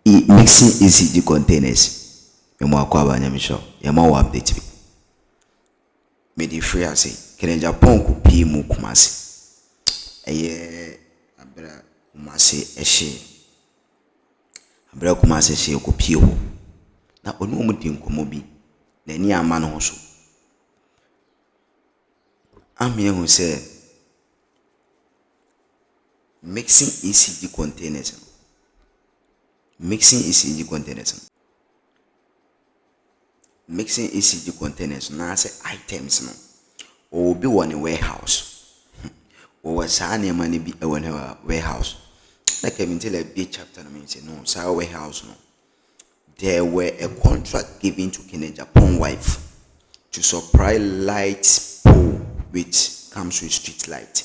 mixing ECG containers. Yamo akwaba nyamisho. Yamo update me. Made free as can Agyapong ku pii mu Kumasi. Eye abra Kumasi ehye. Abra Kumasi ehye ku pii ho. Na onu mu di nkomo bi. Na ni ama no so. Amie hu say mixing ECG containers. Mixing ECG containers. Mixing ECG containers na say items no. Or be one in warehouse. Or was any money be a warehouse. Like I mean tell a big chapter I mean say no, sa warehouse no. There were a contract given to Agyapong wife to supply light pole which comes with street light.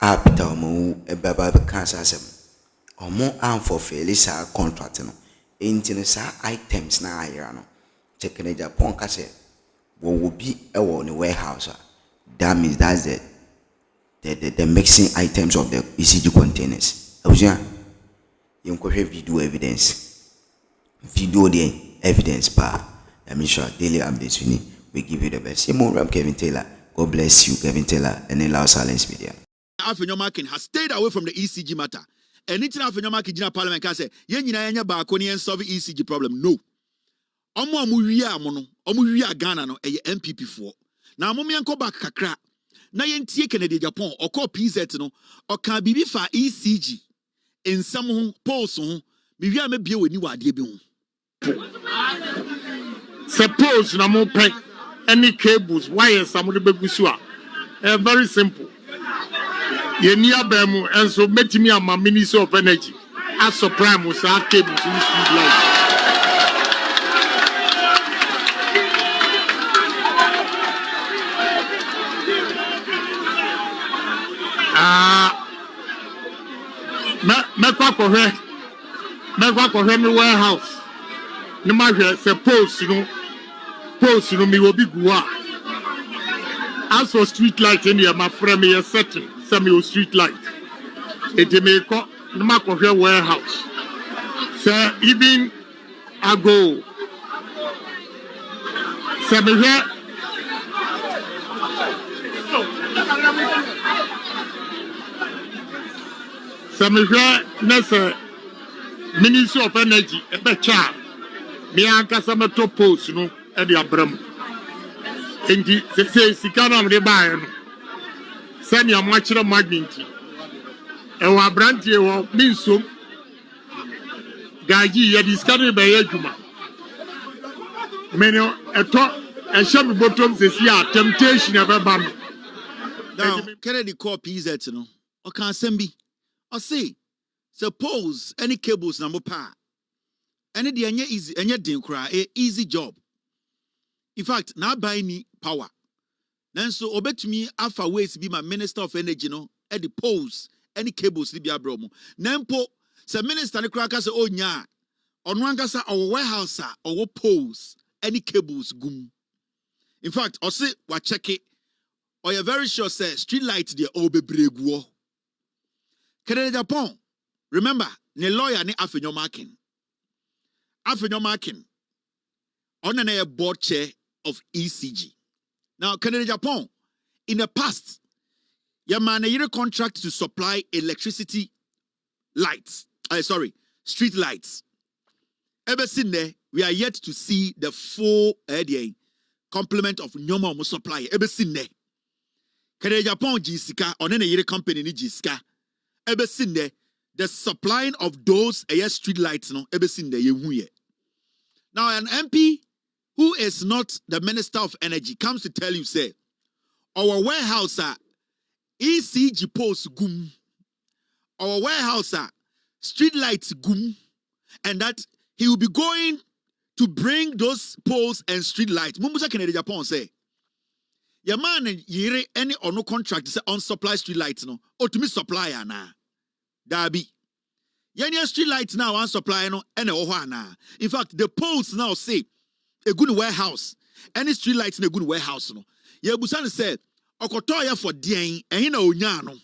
After a baba cancer or more arm for fairly contract no. Into sa items na ayano. Check Agyapong kase. What will be a one warehouse. That means that's the mixing items of the ECG containers. You can video evidence. Video the evidence pa. I'm sure daily updates we give you the best. I'm Kelvin Taylor. God bless you, Kelvin Taylor, and then Loud Silence Media. Afenyomakin has stayed away from the ECG matter. And it's not Afenyomakin in Parliament can say, Yenya Bakoni solve ECG problem. No. Omu Ghana no MPP4. Na momi anko back kakra. Na yentie Kennedy Agyapong or call PZ no or can be for ECG in some polls ho me wi am bia wani wade bi ho. Suppose na mo pay any cables wires samudi begusu a very simple. Ye ni abemu enso metimi ama Ministry of Energy as supply mo sa cables in street light. Mekwa kohwe me warehouse ne ma hwe se post no me obi guwa as for street light in here my friend me setting some street light it me ko ne ma kohwe warehouse so even ago so me hwe nese Ministry of Energy ebe cha me ankasa meto post no e de abram enti se sika na me ba no se ne amachire magneti e wa brantie wo minsom gaji ye diskare be ye adwuma me no eto e hye me bottom se si a temptation e be ba no now Kennedy call PZ no o kan sembi o say suppose any cables na mo pa any de anya easy anya den kra easy job in fact na buy ni power nanso obetumi afa ways be my Minister of Energy no e the poles any cables ni bia bro mo nampo se minister ne kra ka se onya ono ankasa our warehouse our poles any cables gum in fact o se wa check it or you very sure say street light there obebregu Kennedy Agyapong. Remember, ne lawyer ne Afenyomakin. Afenyomakin on a board chair of ECG. Now, Kennedy Agyapong, in the past, your man a contract to supply electricity lights. Street lights. Ever since there, we are yet to see the full complement of Nyomo supply. Ever since there, Kennedy Agyapong Jisika on a company ni Jisika. Ever since there. The supplying of those street lights no ebe sin there ye. Now an MP who is not the Minister of Energy comes to tell you say our warehouse ECG posts gum, our warehouse street lights gum, and that he will be going to bring those poles and street lights. Mumusa Kennedy Agyapong say your man yere any or no contract say on supply street lights no or to me supplier na. Dabi. Yenya street lights now on supply no and in fact the poles now say a good warehouse. Any street lights in a good warehouse no. Ye busan said okotoya for dien and onya no.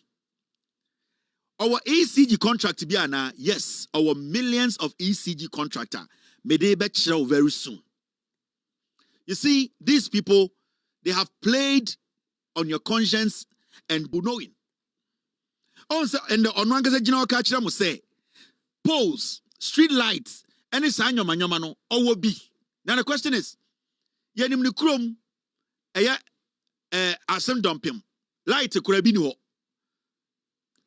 Our ECG contract be ana, yes, our millions of ECG contractor may they be show very soon. You see, these people, they have played on your conscience and knowing. Also, and the onwanga general catch them say, poles, street lights, any sign your manyamano, or will be. Now the question is, yenim ni krom, Assin dumpim, light could be no.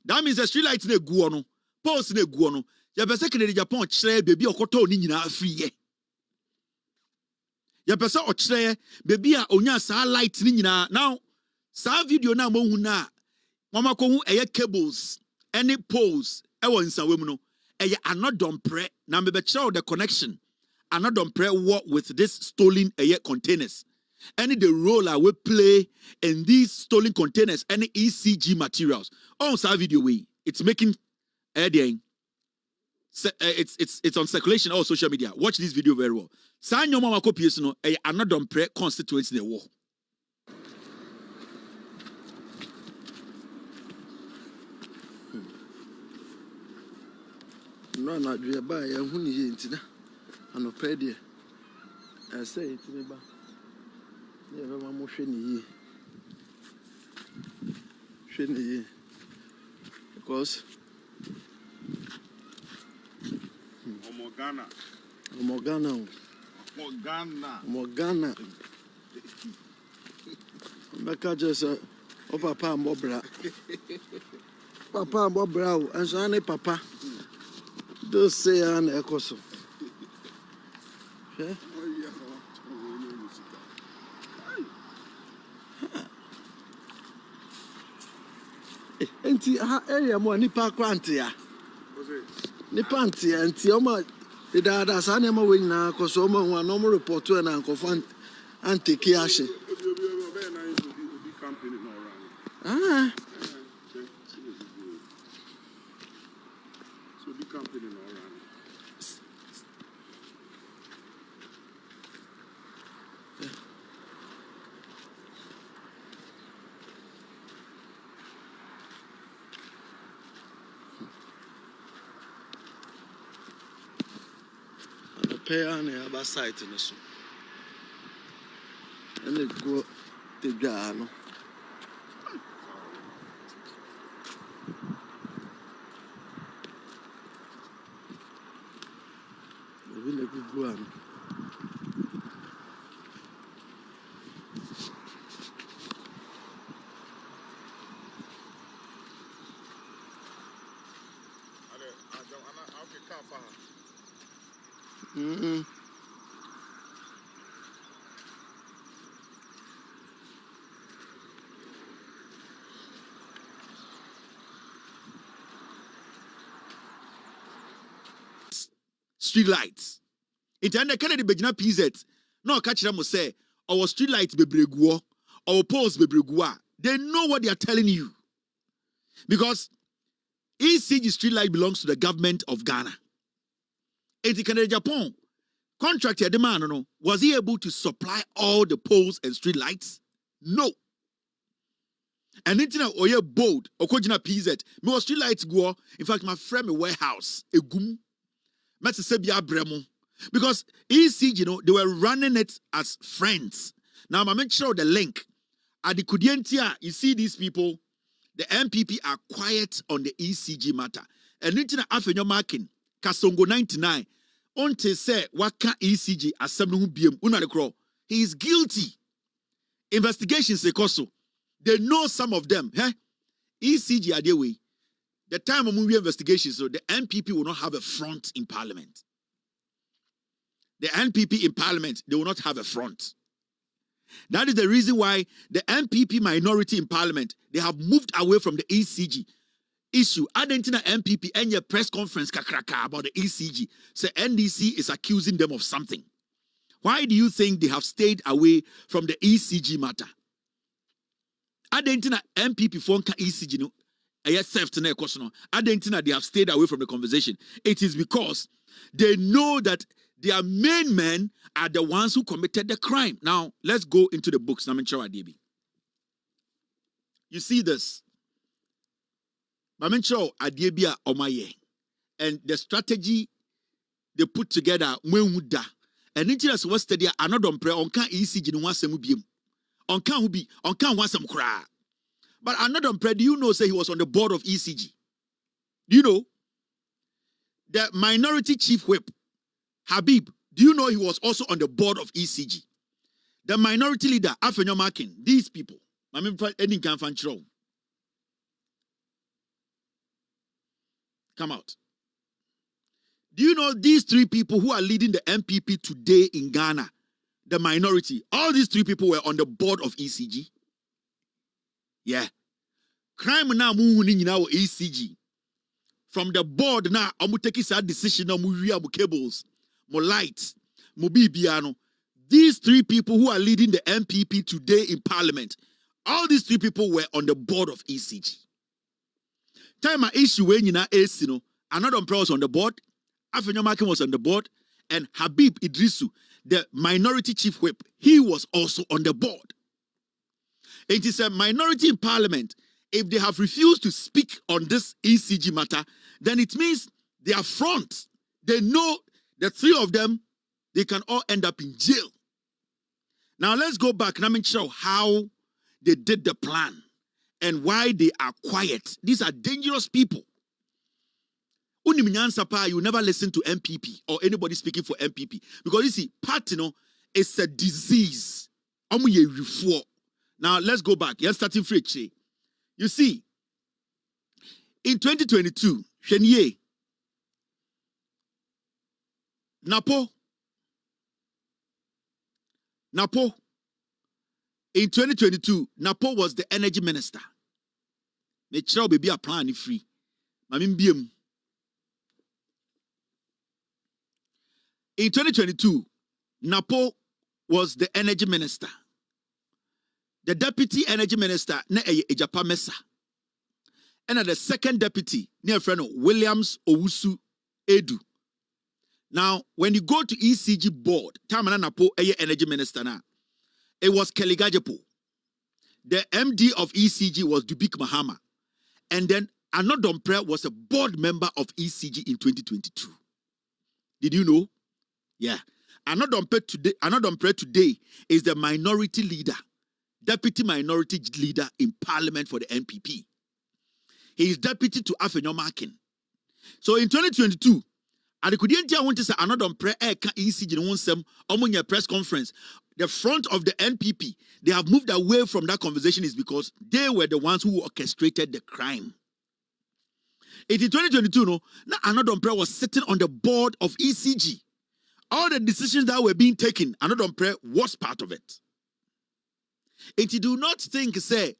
That means the street lights ne guano, poles ne guano. Ya be second Agyapong chere baby okoto ni nyina afiri ye. Ya pesa o chere baby a onya sa light ni nyina. Now, sa video na mo hu na mama ko hu cables, any poles e won nsawe mu no. Anodom na me be chere the connection. Anodom what with this stolen containers. Any the role I will play in these stolen containers, any ECG materials. On sa video way, it's making it's on circulation on social media. Watch this video very well. Sign your mama copy no another constituency the war. No, not be a buy a honey intina. And a pedia. I say it in the back. Never more shiny. Shiny. Because Morgana. Becca just Papa and Bobra. Papa and Bobra, and so Papa. Do say an echoso. Enti ha area mo nipa kwantia. Nipa antia enti o ma da sa na ma we nyina koso ma hu no mo report na nkofo anteki ahye. Ah. So the company no run. Pay on the other side in the soup. And they go to Ghana. We will go on. Street lights. It and the Kennedy Begina PZ. No catch them say our street lights be breguo, our poles be breguo. They know what they are telling you. Because ECG street light belongs to the government of Ghana. It can Agyapong contractor the man, no, was he able to supply all the poles and street lights? No. And internet oye bold okojina PZ. Me was street lights go. In fact, my friend me warehouse egum. Because ECG, you know, they were running it as friends. Now, I'm make sure the link. At the Kudientia, you see these people, the MPP are quiet on the ECG matter. And Nitina Afenyo Markin, Kasongo 99, until say, what can ECG assembly BM Unadekro? He is guilty. Investigations, they know some of them. ECG are their way. The time of movie investigations, so the NPP will not have a front in parliament. The NPP in parliament, they will not have a front. That is the reason why the NPP minority in parliament, they have moved away from the ECG issue. Argentina NPP and your press conference kakraka about the ECG. So NDC is accusing them of something. Why do you think they have stayed away from the ECG matter? Argentina NPP fonka ECG no. They have stayed away from the conversation. It is because they know that their main men are the ones who committed the crime. Now, let's go into the books. You see this. Mamencho adiebia omaye. And the strategy they put together mwenwuda. And interest was study another pre on can ECG no wasem biem. On can wasem kra. But another pre, do you know say he was on the board of ECG? Do you know? The minority chief whip, Habib, do you know he was also on the board of ECG? The minority leader, Afenyo Makin, these people. Come out. Do you know these three people who are leading the MPP today in Ghana? The minority. All these three people were on the board of ECG. Yeah. Crime now moving in our ECG. From the board now, I'm taking that decision on mu cables, more lights, more bibiano. These three people who are leading the MPP today in Parliament, all these three people were on the board of ECG. Time issue when you know Assin, another was on the board, Afenyo Makin was on the board, and Habib Idrisu, the minority chief whip, he was also on the board. It is a minority in Parliament. If they have refused to speak on this ECG matter, then it means they are front. They know the three of them, they can all end up in jail. Now let's go back and show how they did the plan and why they are quiet. These are dangerous people. You never listen to MPP or anybody speaking for MPP. Because you see, party is a disease. Now let's go back. You're starting free. You see, in 2022, Chenye, Napo, in 2022, Napo was the energy minister. Natural baby a plan free. In 2022, Napo was the energy minister. The deputy energy minister, na Agyapong Mesa. And the second deputy, near friend Williams Owusu Edu. Now, when you go to ECG board, Tamana Napo energy minister now, it was Kelly Gajepo. The MD of ECG was Dubik Mahama. And then Anodompre was a board member of ECG in 2022. Did you know? Yeah. Anodompre today is the minority leader. Deputy minority leader in Parliament for the NPP. He is deputy to Afenyo Makin. So in 2022, at the Kudientia want to say another ECG press conference. The front of the NPP, they have moved away from that conversation is because they were the ones who orchestrated the crime. In 2022, another was sitting on the board of ECG. All the decisions that were being taken, another was part of it. And you do not think, say,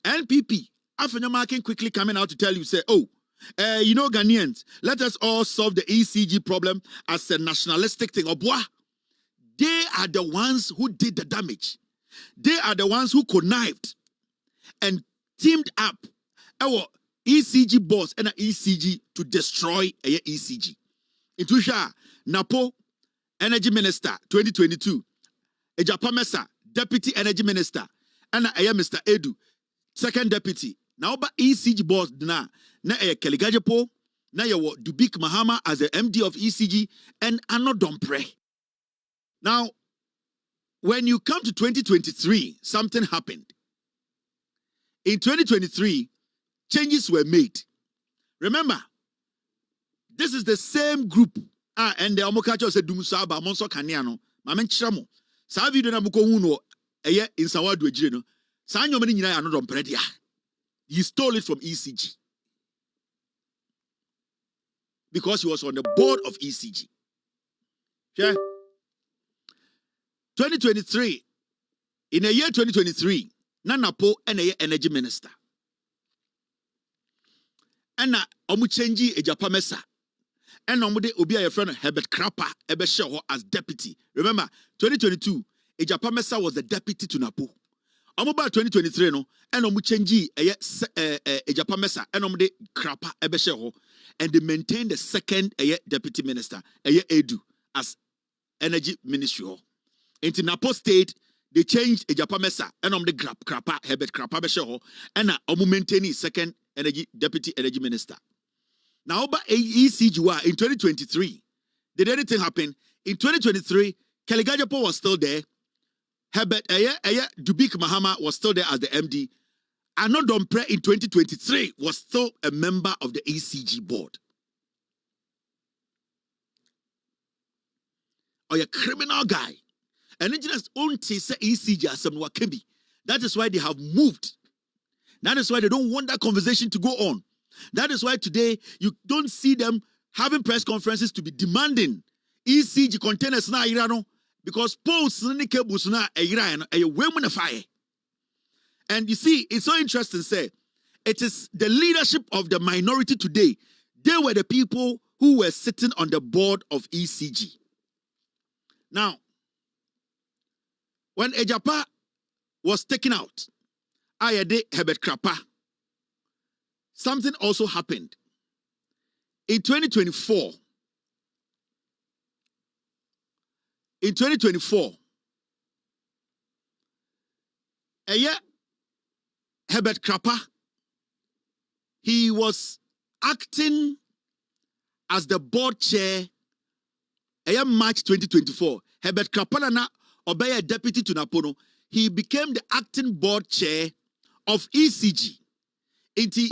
NPP, Afenyo Makin quickly coming out to tell you, say, Ghanaians, let us all solve the ECG problem as a nationalistic thing. They are the ones who did the damage. They are the ones who connived and teamed up our ECG boss and ECG to destroy a ECG. Intusha, Napo, Energy Minister, 2022, Agyapong Mesa, Deputy Energy Minister, and Mr. Edu, Second Deputy. Now, but ECG boss na Kelly Gajepo, na Dubik Mahama as the MD of ECG, and Anodompre. Now, when you come to 2023, something happened. In 2023, changes were made. Remember, this is the same group. And the Omokacho said, Dumusaba, Monso Kaniano, Mamen Chamo. Savi de Namuko Uno, in Sawadu Ejino, Sanyo Menina Anodompredia. He stole it from ECG. Because he was on the board of ECG. Yeah. 2023, in the year 2023, Nanapo and a energy minister. And Omuchenji Agyapong Mesa. And Omude Obi a friend Herbert Krapper Ebesheho as deputy. Remember, 2022, Agyapong Mesa was the deputy to Napo. Omuba 2023 no, and Omuchenji Agyapong Mesa and Omude Krapper Ebesheho, and they maintained the second deputy minister, Edu, as energy ministry. In Napo State, they changed Agyapong Mesa and the Krapper Herbert Krapper Besheho, and Omu maintaining second deputy energy minister. Now, by ECG in 2023, did anything happen? In 2023, Agyapong was still there. Herbert Dubik Mahama was still there as the MD. Arno Dompré in 2023 was still a member of the ECG board. Or a criminal guy. And engineers only say ECG as some Wakebi. That is why they have moved. That is why they don't want that conversation to go on. That is why today you don't see them having press conferences to be demanding ECG containers na irano because posts ni cables na irano a women fire. And you see, it's so interesting. Say it is the leadership of the minority today. They were the people who were sitting on the board of ECG. Now, when Agyapong was taken out, Ayade Herbert Krapa, something also happened. In 2024, Herbert Krapa, he was acting as the board chair. March 2024, Herbert Krapa na obey deputy to Napono. He became the acting board chair of ECG. Inti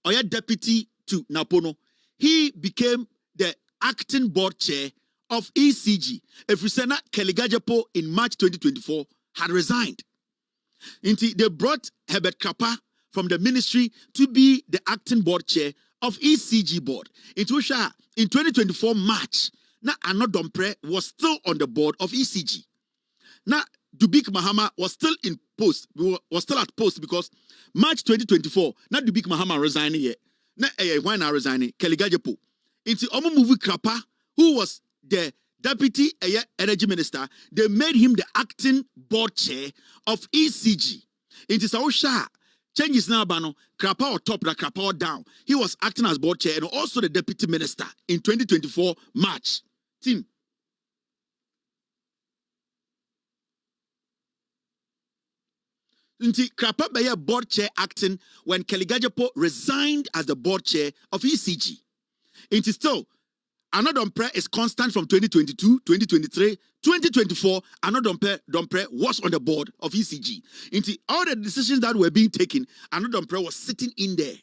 Oya deputy to Napono. He became the acting board chair of ECG. Efrisena Agyapong in March 2024 had resigned. Inti they brought Herbert Krapa from the ministry to be the acting board chair of ECG board. In 2024 March, na Arno Dompré was still on the board of ECG. Na Dubik Mahama was still in post, was still at post because March 2024, na Dubik Mahama resigning yet. Na why not resigning? Agyapong. Into Omo Movie Krapa, who was the deputy energy minister, they made him the acting board chair of ECG. Into Saosha, changes now, Bano, Krapa or top, the Krapa or down. He was acting as board chair and also the deputy minister in 2024 March. Team. Krapa be board chair acting when Agyapong resigned as the board chair of ECG. It is still Arno Dompré is constant from 2022, 2023, 2024. Arno Dompré was on the board of ECG. Into all the decisions that were being taken, Arno Dompré was sitting in there.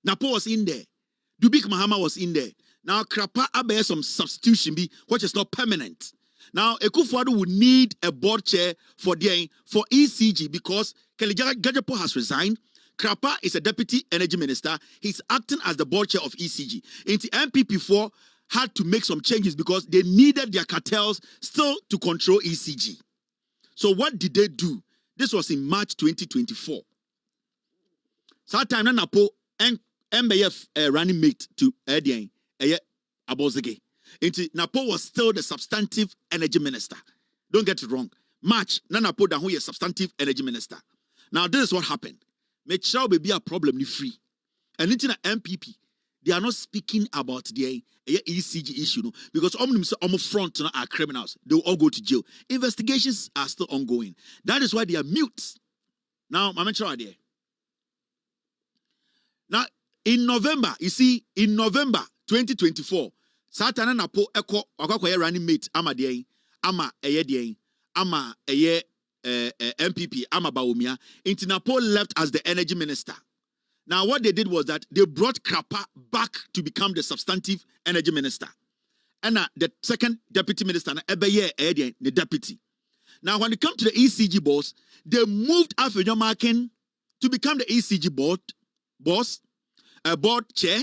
Napo was in there. Dubik Mahama was in there. Now Krapa abe some substitution be which is not permanent. Now Ekufuado would need a board chair for ECG because Agyapong has resigned. Krapa is a deputy energy minister. He's acting as the board chair of ECG. Into MPP4 had to make some changes because they needed their cartels still to control ECG. So what did they do? This was in March 2024. So that time Napo MBF running mate to Edian Abozege. Napo was still the substantive energy minister. Don't get it wrong. March, Napo da who is substantive energy minister. Now this is what happened. Make sure be a problem ni free. And into the MPP, they are not speaking about the ECG issue because on front are criminals. They will all go to jail. Investigations are still ongoing. That is why they are mute. Now, I'm sure idea. Now, in November, you see, in November 2024, Satana Napo Eko Okakoye running mate ama dey ama eye dey ama eye MPP ama Baumia. Inti Napo left as the energy minister. Now what they did was that they brought Krapa back to become the substantive energy minister. And the second deputy minister Ebeye the deputy. Now when it comes to the ECG boss, they moved Afenyomakin to become the ECG board chair.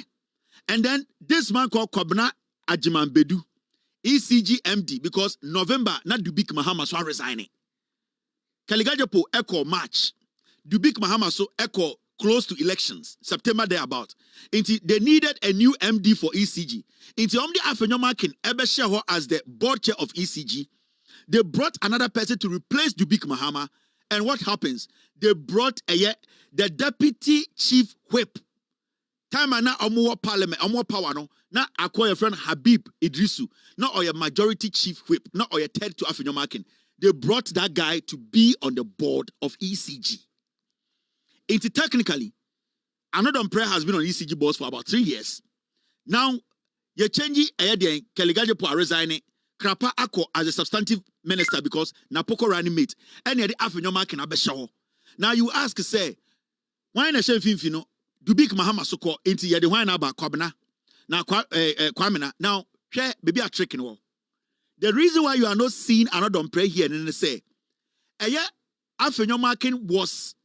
And then this man called Kobna Ajiman ECG MD, because November, not Dubik Mahama so resigning. Agyapong echo March. Dubik Mahama so echo close to elections, September thereabout. They needed a new MD for ECG. Omdi Afenyoma Kin Ebesheho as the board chair of ECG. They brought another person to replace Dubik Mahama. And what happens? They brought the deputy chief whip. Time na omo parliament, omo power no. Na acquire friend Habib Idrisu. Not or your majority chief whip. Not or your third to Afenyoma Kin. They brought that guy to be on the board of ECG. Technically, Another prayer has been on ECG boards for about 3 years. Now, you're changing Ayadian, Keligajepo resigning, Krapa Ako as a substantive minister because Napoko running mate. And yet, after your mark in Abeshaw. Now, you ask, say, why na shame Finfino? Do big Mahama Soko into Yadi wine about Kwabena? Now, Kwamena. Now, share baby a trick in all. The reason why you are not seeing another prayer here and they say, after your marking was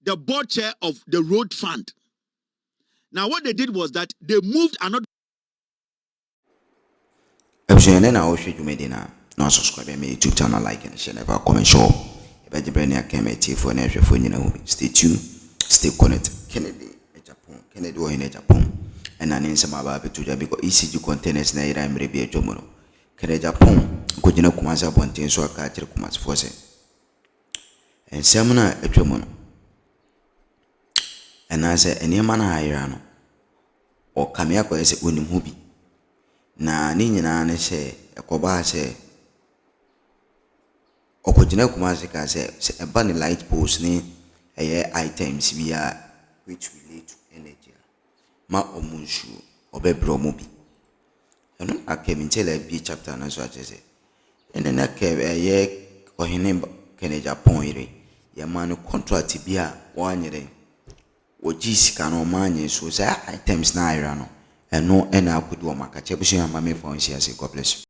the board chair of the road fund. Now, what they did was that they moved another. If you know you made no subscribe to my YouTube channel, like and share, never comment, show. If you bring your camera for an extra phone, you know, stay tuned, stay connected. Kennedy, Agyapong, Kennedy, or in Agyapong, and an answer my baby to the because ECG containers na ira mrebi a jomono. Kennedy Agyapong, could you know Kumasa Bontin so a catcher Kumas Fosu? And Samana a jomono. And I said, any man I or Kamiako is a winning hobby. Na nina ne se ekoba se okojina kumazika se eba ne light post ni items via which relate to energy ma omunsu obebro mo bi eno akemintele bi chapter na so achese ene na ke ohene kene Japan ire ya man contract bi a wanyere woji sika no manye so say items na ira no eno ena akudu o makache busu ya mame for nsia say God bless you.